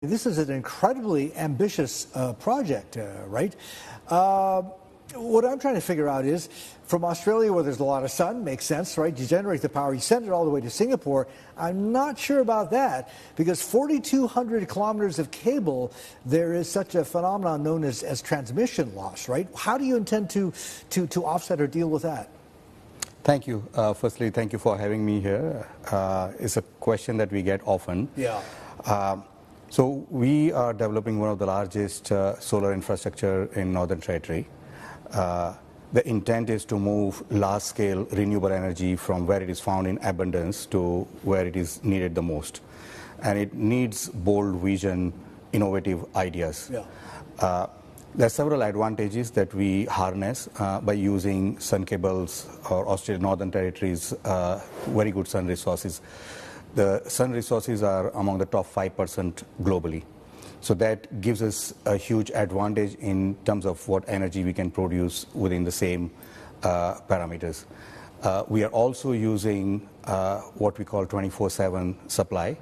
This is an incredibly ambitious project, right? What I'm trying to figure out is, from Australia, where there's a lot of sun, makes sense, right? You generate the power, you send it all the way to Singapore. I'm not sure about that, because 4,200 kilometers of cable, there is such a phenomenon known as transmission loss, right? How do you intend to offset or deal with that? Thank you. Firstly, thank you for having me here. It's a question that we get often. Yeah. So we are developing one of the largest solar infrastructure in Northern Territory. The intent is to move large-scale renewable energy from where it is found in abundance to where it is needed the most. And it needs bold vision, innovative ideas. Yeah. There are several advantages that we harness by using Suncable's or Australian Northern Territory's very good sun resources. The sun resources are among the top 5% globally. So that gives us a huge advantage in terms of what energy we can produce within the same parameters. We are also using what we call 24/7 supply,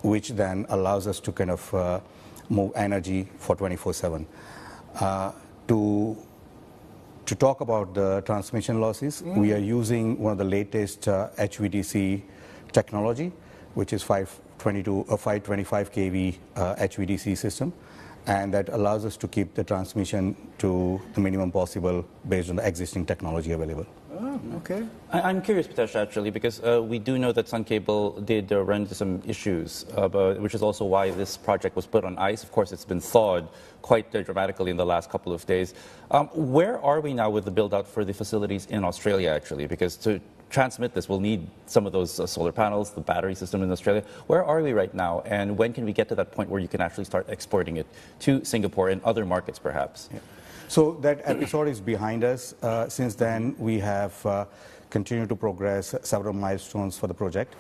which then allows us to kind of move energy for 24/7. To talk about the transmission losses, we are using one of the latest HVDC technology, which is 525 kV HVDC system, and that allows us to keep the transmission to the minimum possible based on the existing technology available. Oh, okay. I'm curious, Mitesh, actually, because we do know that Suncable did run into some issues, which is also why this project was put on ice. Of course, it's been thawed quite dramatically in the last couple of days. Where are we now with the build-out for the facilities in Australia, actually? Because to transmit this, we'll need some of those solar panels, the battery system in Australia. Where are we right now, and when can we get to that point where you can actually start exporting it to Singapore and other markets, perhaps? Yeah. So that episode is behind us. Since then, we have continued to progress several milestones for the project.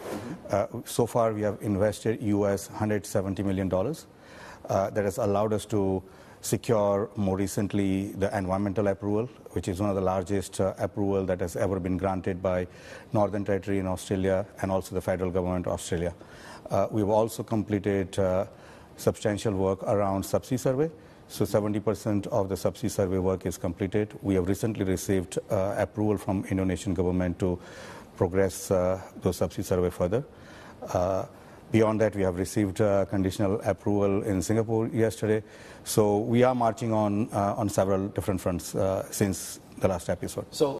So far, we have invested US $170 million. That has allowed us to secure more recently the environmental approval, which is one of the largest approval that has ever been granted by Northern Territory in Australia and also the federal government of Australia. We've also completed substantial work around subsea survey. So 70% of the subsea survey work is completed. We have recently received approval from Indonesian government to progress those subsea survey further. Beyond that, we have received conditional approval in Singapore yesterday. So we are marching on several different fronts since the last episode. So